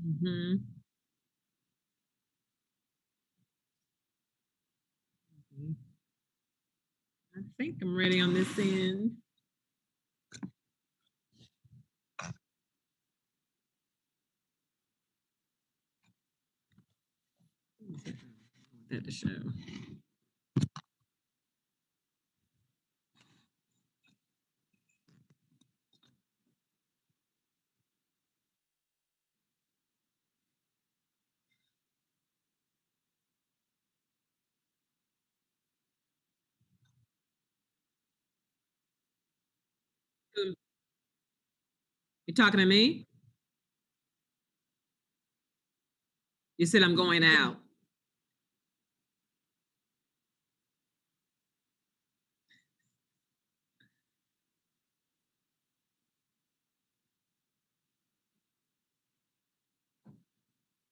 Mhm. I think I'm ready on this end. That to show. You talking to me? You said I'm going out.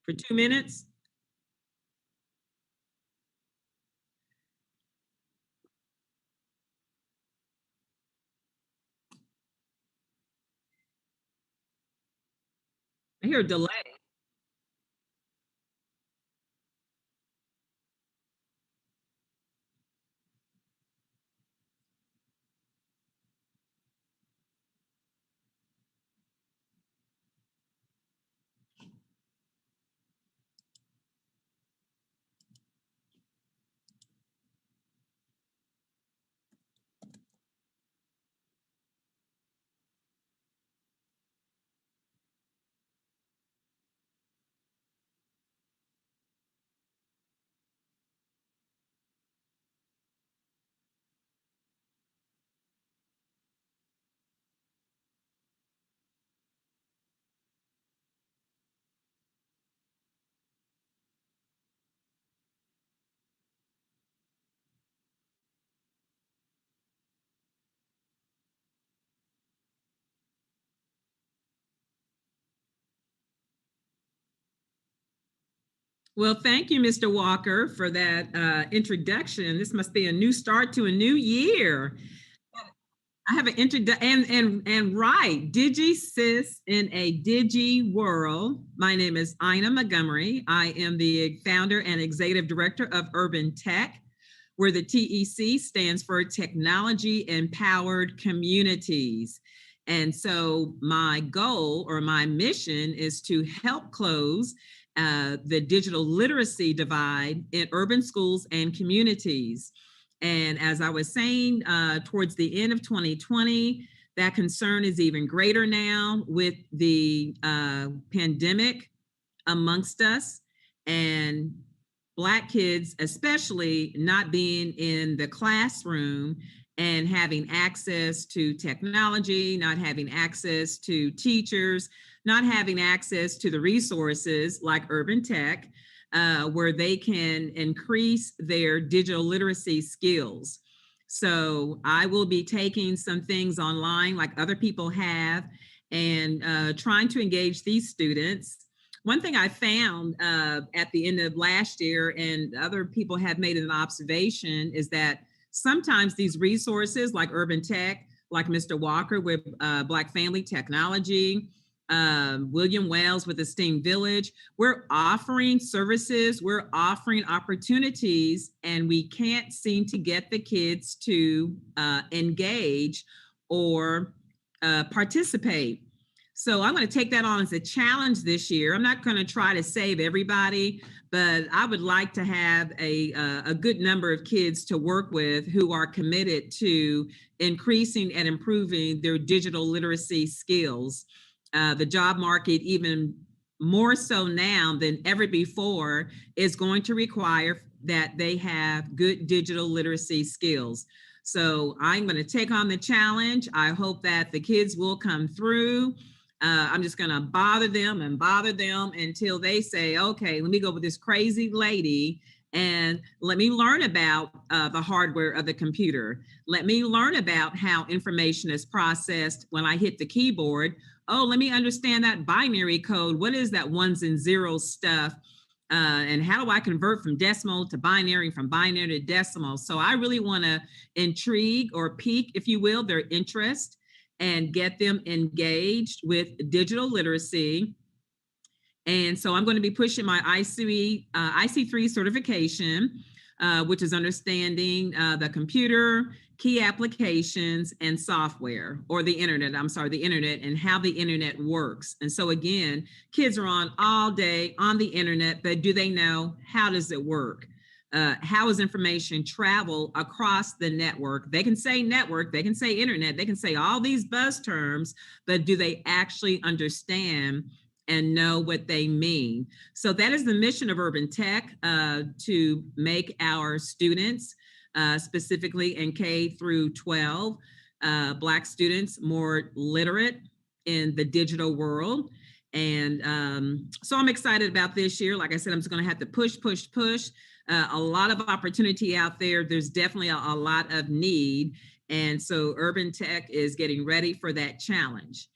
For 2 minutes? I hear a delay. Well, thank you, Mr. Walker, for that introduction. This must be a new start to a new year. I have an introduction and right, Digi sis in a Digi world. My name is Ina Montgomery. I am the founder and executive director of Urban Tech, where the TEC stands for Technology Empowered Communities. And so my goal or my mission is to help close the digital literacy divide in urban schools and communities. And as I was saying, towards the end of 2020, that concern is even greater now with the pandemic amongst us, and Black kids, especially, not being in the classroom and having access to technology, not having access to teachers, not having access to the resources like Urban Tech, where they can increase their digital literacy skills. So I will be taking some things online like other people have and trying to engage these students. One thing I found at the end of last year, and other people have made an observation, is that sometimes these resources like Urban Tech, like Mr. Walker with Black Family Technology, William Wells with Esteemed Village, we're offering services, we're offering opportunities, and we can't seem to get the kids to engage or participate. So I'm going to take that on as a challenge this year. I'm not going to try to save everybody, but I would like to have a good number of kids to work with who are committed to increasing and improving their digital literacy skills. The job market, even more so now than ever before, is going to require that they have good digital literacy skills. So I'm going to take on the challenge. I hope that the kids will come through. I'm just going to bother them and bother them until they say, okay, let me go with this crazy lady and let me learn about the hardware of the computer. Let me learn about how information is processed when I hit the keyboard. Oh, let me understand that binary code. What is that ones and zeros stuff? And how do I convert from decimal to binary, from binary to decimal? So I really want to intrigue or pique, if you will, their interest and get them engaged with digital literacy And so I'm going to be pushing my IC3 certification, which is understanding the computer, key applications, and software, or the internet, the internet, and how the internet works. And so again, kids are on all day on the internet, but do they know how does it work? How does information travel across the network? They can say network, they can say internet, they can say all these buzz terms, but do they actually understand and know what they mean? So that is the mission of Urban Tech, to make our students, specifically in K through 12, Black students more literate in the digital world. And so I'm excited about this year. Like I said, I'm just going to have to push. A lot of opportunity out there. There's definitely a lot of need. And so Urban Tech is getting ready for that challenge.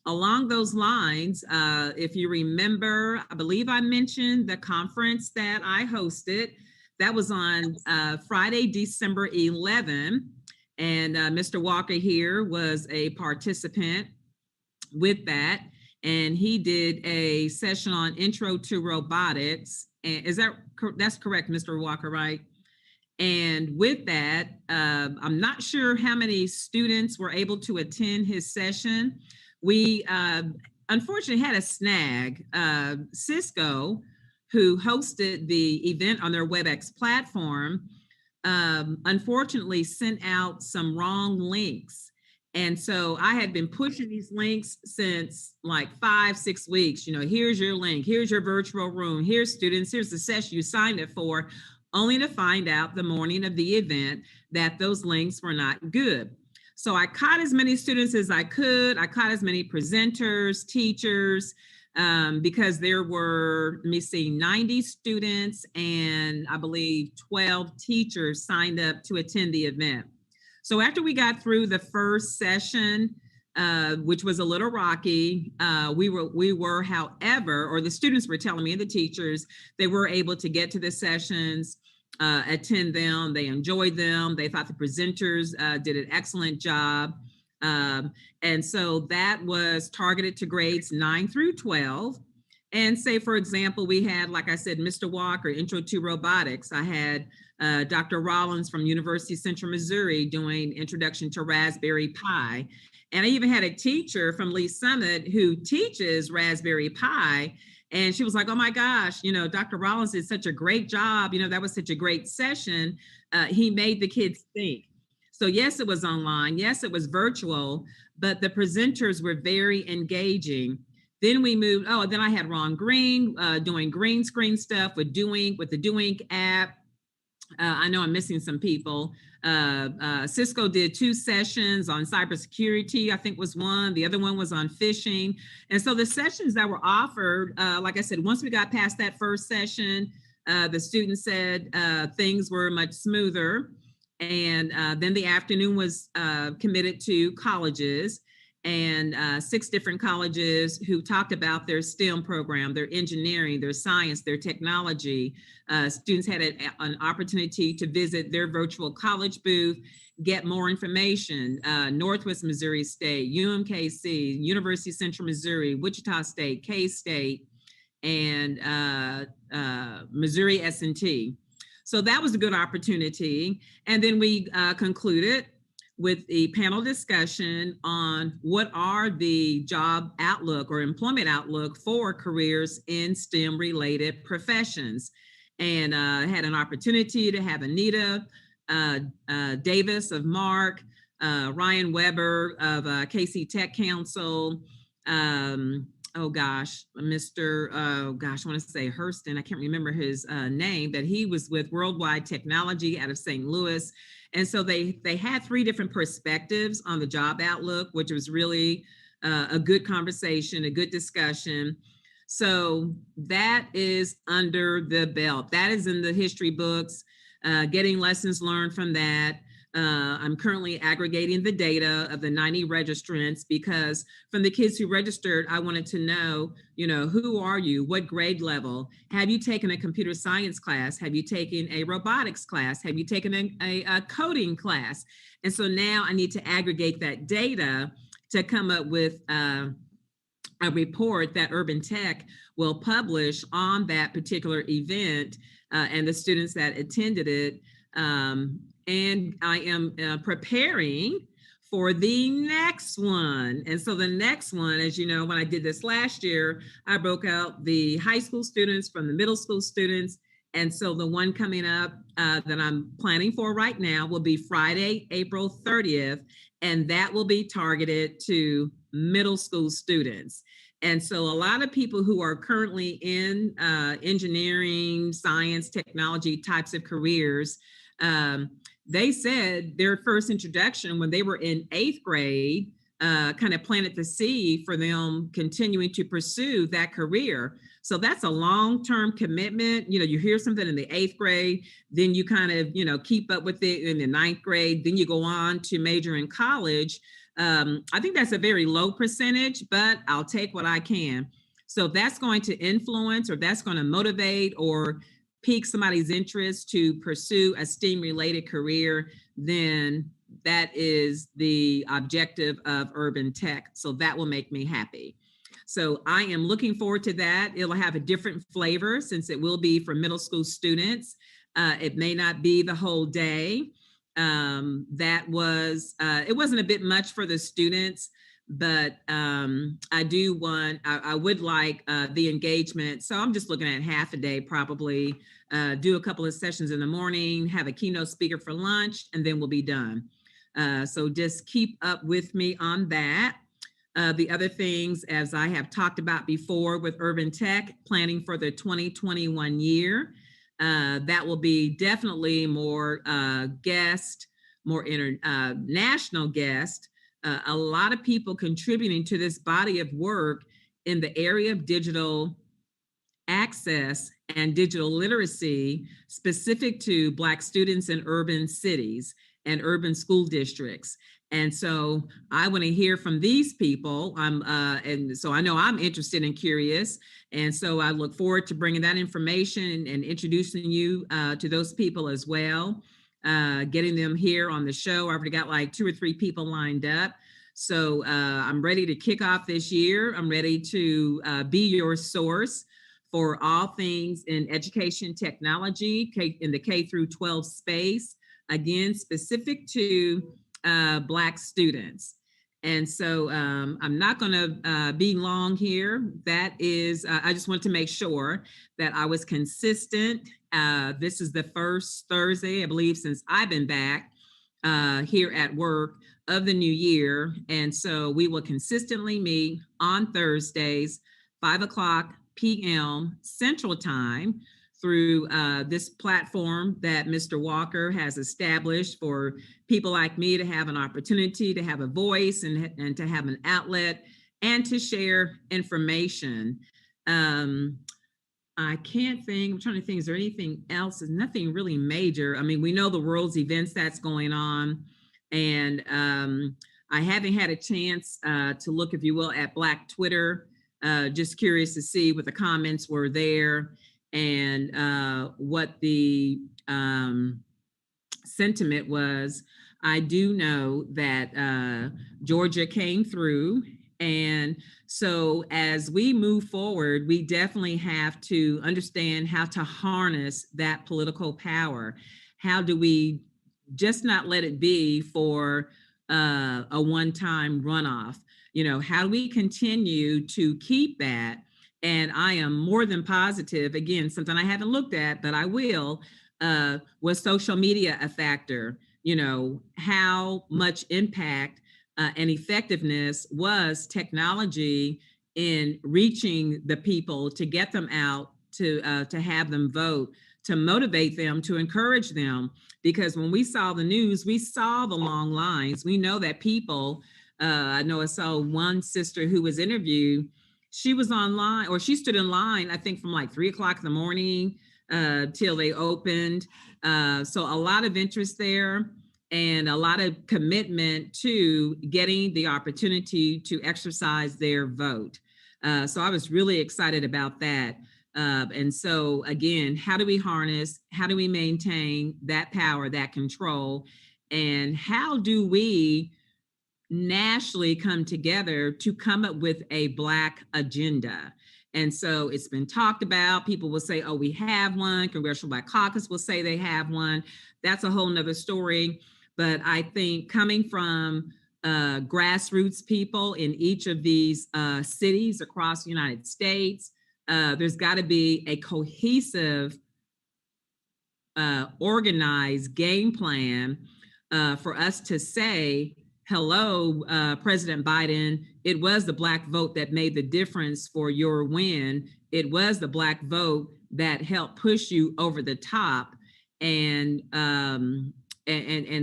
Along those lines, if you remember, I believe I mentioned the conference that I hosted. That was on Friday, December 11. And Mr. Walker here was a participant with that. And he did a session on intro to robotics. And that's correct, Mr. Walker, right? And with that, I'm not sure how many students were able to attend his session. We unfortunately had a snag. Cisco, who hosted the event on their WebEx platform, unfortunately sent out some wrong links. And so I had been pushing these links since like 5-6 weeks. Here's your link, here's your virtual room, here's students, here's the session you signed up for, only to find out the morning of the event that those links were not good. So I caught as many students as I could. I caught as many presenters, teachers, because there were, 90 students and I believe 12 teachers signed up to attend the event. So after we got through the first session, which was a little rocky, we were, however, or the students were telling me, and the teachers, they were able to get to the sessions, attend them. They enjoyed them. They thought the presenters did an excellent job. And so that was targeted to grades 9 through 12. And say, for example, we had, like I said, Mr. Walker, Intro to Robotics. I had Dr. Rollins from University of Central Missouri doing Introduction to Raspberry Pi. And I even had a teacher from Lee Summit who teaches Raspberry Pi. And she was like, oh my gosh, Dr. Rollins did such a great job. That was such a great session. He made the kids think. So yes, it was online. Yes, it was virtual, but the presenters were very engaging. Then we moved, then I had Ron Green doing green screen stuff with the Doink app. I know I'm missing some people. Cisco did 2 sessions on cybersecurity, I think was one. The other one was on phishing. And so the sessions that were offered, like I said, once we got past that first session, the students said things were much smoother. And then the afternoon was committed to colleges, and 6 different colleges who talked about their STEM program, their engineering, their science, their technology. Students had an opportunity to visit their virtual college booth, get more information. Northwest Missouri State, UMKC, University of Central Missouri, Wichita State, K-State, and Missouri S&T. So that was a good opportunity. And then we concluded with a panel discussion on what are the job outlook or employment outlook for careers in STEM related professions. And had an opportunity to have Anita Davis of MARC, Ryan Weber of KC Tech Council, I want to say Hurston, I can't remember his name, but he was with Worldwide Technology out of St. Louis. And so they had 3 different perspectives on the job outlook, which was really a good conversation, a good discussion. So that is under the belt. That is in the history books, getting lessons learned from that. I'm currently aggregating the data of the 90 registrants, because from the kids who registered, I wanted to know, who are you? What grade level? Have you taken a computer science class? Have you taken a robotics class? Have you taken a coding class? And so now I need to aggregate that data to come up with a report that Urban Tech will publish on that particular event and the students that attended it. And I am preparing for the next one. And so the next one, as you know, when I did this last year, I broke out the high school students from the middle school students. And so the one coming up that I'm planning for right now will be Friday, April 30th, and that will be targeted to middle school students. And so a lot of people who are currently in engineering, science, technology types of careers, they said their first introduction when they were in 8th grade kind of planted the seed for them continuing to pursue that career. So that's a long-term commitment. You know, you hear something in the 8th grade, then you kind of, you know, keep up with it in the 9th grade, then you go on to major in college. I think that's a very low percentage, but I'll take what I can. So that's going to influence, or that's going to motivate or pique somebody's interest to pursue a STEAM related career, then that is the objective of Urban Tech. So that will make me happy. So I am looking forward to that. It'll have a different flavor since it will be for middle school students. It may not be the whole day. It wasn't a bit much for the students, but I would like the engagement. So I'm just looking at half a day, probably do a couple of sessions in the morning, have a keynote speaker for lunch, and then we'll be done. So just keep up with me on that. The other things, as I have talked about before with Urban Tech, planning for the 2021 year, that will be definitely more national guest, a lot of people contributing to this body of work in the area of digital access and digital literacy specific to Black students in urban cities and urban school districts. And so I want to hear from these people. And so I know I'm interested and curious. And so I look forward to bringing that information and introducing you to those people as well, getting them here on the show. I already got like 2 or 3 people lined up. So I'm ready to kick off this year. I'm ready to be your source for all things in education technology in the K through 12 space, again, specific to Black students. And so I'm not going to be long here. That is, I just want to make sure that I was consistent. This is the first Thursday, I believe, since I've been back here at work of the new year. And so we will consistently meet on Thursdays, 5:00 p.m. Central Time, through this platform that Mr. Walker has established for people like me to have an opportunity to have a voice and to have an outlet and to share information. I can't think, I'm trying to think, is there anything else? There's nothing really major. I mean, we know the world's events that's going on, and I haven't had a chance to look, if you will, at Black Twitter. Just curious to see what the comments were there and what the sentiment was. I do know that Georgia came through. And so as we move forward, we definitely have to understand how to harness that political power. How do we just not let it be for a one-time runoff? You know, how do we continue to keep that? And I am more than positive, again, something I haven't looked at, but I will, was social media a factor? You know, how much impact and effectiveness was technology in reaching the people to get them out, to have them vote, to motivate them, to encourage them? Because when we saw the news, we saw the long lines. We know that people, I know I saw one sister who was interviewed, she was online, or she stood in line, I think from like 3:00 in the morning till they opened. So a lot of interest there and a lot of commitment to getting the opportunity to exercise their vote. So I was really excited about that. And so again, how do we harness, how do we maintain that power, that control, and how do we nationally come together to come up with a Black agenda. And so it's been talked about. People will say, oh, we have one. Congressional Black Caucus will say they have one. That's a whole nother story. But I think coming from grassroots people in each of these cities across the United States, there's got to be a cohesive, organized game plan for us to say, hello, President Biden, it was the Black vote that made the difference for your win. It was the Black vote that helped push you over the top. And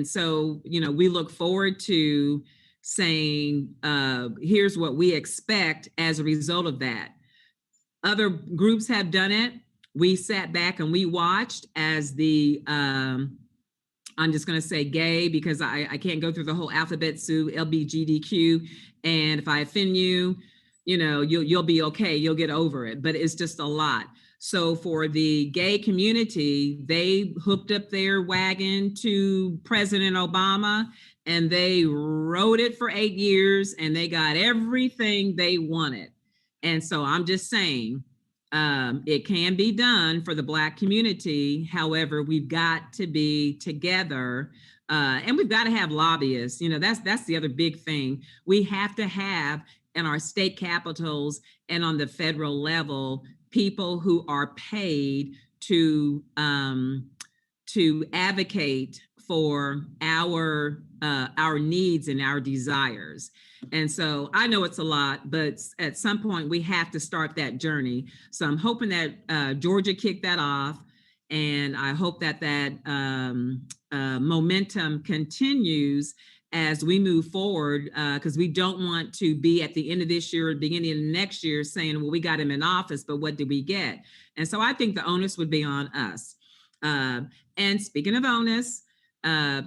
so, you know, we look forward to saying, here's what we expect as a result of that. Other groups have done it. We sat back and we watched as the I'm just going to say gay because I can't go through the whole alphabet soup, LBGDQ. And if I offend you, you know, you'll be okay. You'll get over it. But it's just a lot. So for the gay community, they hooked up their wagon to President Obama and they rode it for 8 years and they got everything they wanted. And so I'm just saying, it can be done for the Black community. However, we've got to be together, and we've got to have lobbyists. You know, that's the other big thing. We have to have in our state capitals and on the federal level people who are paid to advocate for our needs and our desires. And so I know it's a lot, but at some point we have to start that journey. So I'm hoping that Georgia kicked that off, and I hope that momentum continues as we move forward, because we don't want to be at the end of this year or beginning of next year saying, well, we got him in office, but what did we get? And so I think the onus would be on us. And speaking of onus,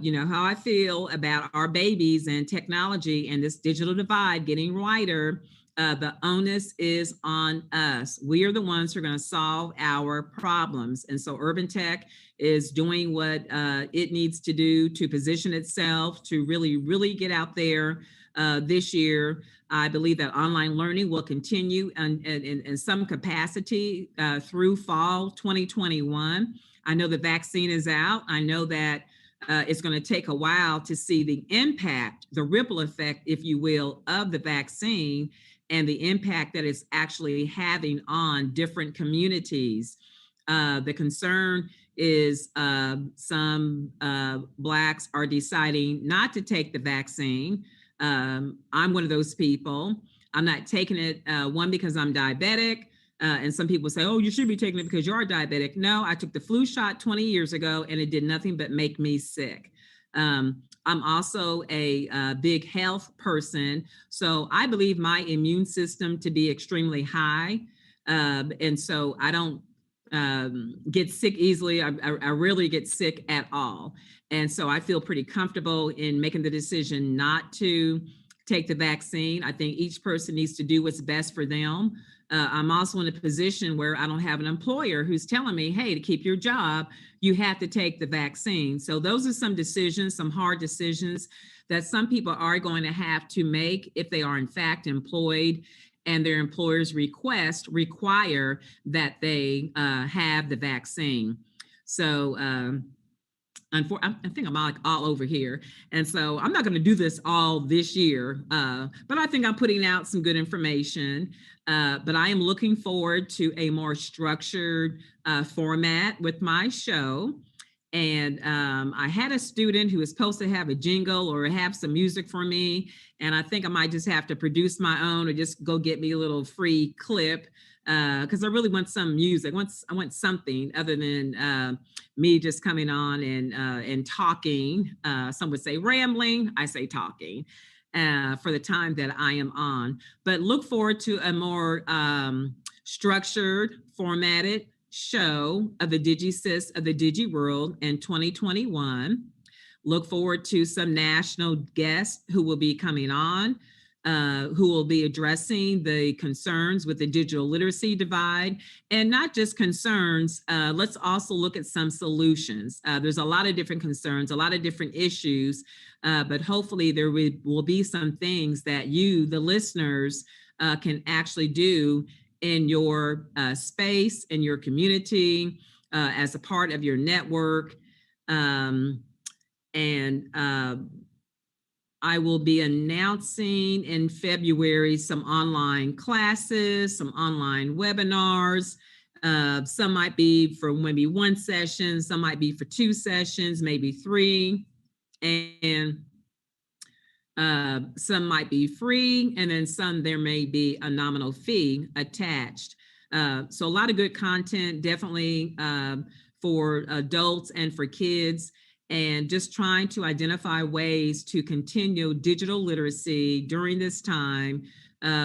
you know how I feel about our babies and technology and this digital divide getting wider. The onus is on us. We are the ones who are going to solve our problems. And so Urban Tech is doing what it needs to do to position itself to really, really get out there this year. I believe that online learning will continue in some capacity through fall 2021. I know the vaccine is out. I know that it's going to take a while to see the impact, the ripple effect, if you will, of the vaccine and the impact that it's actually having on different communities. The concern is some Blacks are deciding not to take the vaccine. I'm one of those people. I'm not taking it, one, because I'm diabetic. And some people say, oh, you should be taking it because you're diabetic. No, I took the flu shot 20 years ago and it did nothing but make me sick. I'm also a big health person. So I believe my immune system to be extremely high. And so I don't get sick easily. I rarely get sick at all. And so I feel pretty comfortable in making the decision not to take the vaccine. I think each person needs to do what's best for them. I'm also in a position where I don't have an employer who's telling me, hey, to keep your job, you have to take the vaccine. So those are some decisions, some hard decisions that some people are going to have to make if they are in fact employed and their employers require that they have the vaccine. So I think I'm like all over here. And so I'm not going to do this all this year, but I think I'm putting out some good information. But I am looking forward to a more structured format with my show. And I had a student who was supposed to have a jingle or have some music for me. And I think I might just have to produce my own or just go get me a little free clip because I really want some music. I want something other than me just coming on and talking. Some would say rambling. I say talking. For the time that I am on, but look forward to a more structured, formatted show of the Digi of the Digi world in 2021. Look forward to some national guests who will be coming on. who will be addressing the concerns with the digital literacy divide, and not just concerns. Let's also look at some solutions. There's a lot of different concerns, a lot of different issues, but hopefully there will be some things that you, the listeners, can actually do in your space, in your community, as a part of your network. And I will be announcing in February some online classes, some online webinars. Some might be for maybe one session, some might be for 2 sessions, maybe 3. And some might be free, and then some there may be a nominal fee attached. So a lot of good content, definitely for adults and for kids, and just trying to identify ways to continue digital literacy during this time,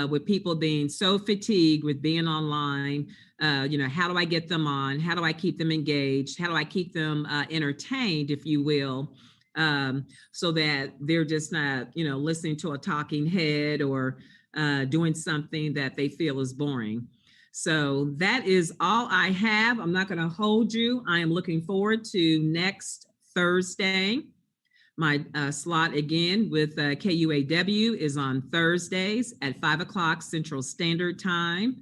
with people being so fatigued with being online. How do I get them on? How do I keep them engaged? How do I keep them entertained, if you will? So that they're just not, listening to a talking head or doing something that they feel is boring. So that is all I have. I'm not going to hold you. I am looking forward to next Thursday. My slot again with KUAW is on Thursdays at 5 o'clock Central Standard Time.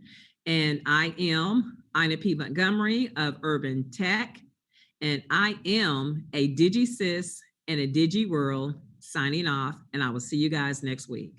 And I am Ina P. Montgomery of Urban Tech. And I am a Digi Sis in a Digi world, signing off, and I will see you guys next week.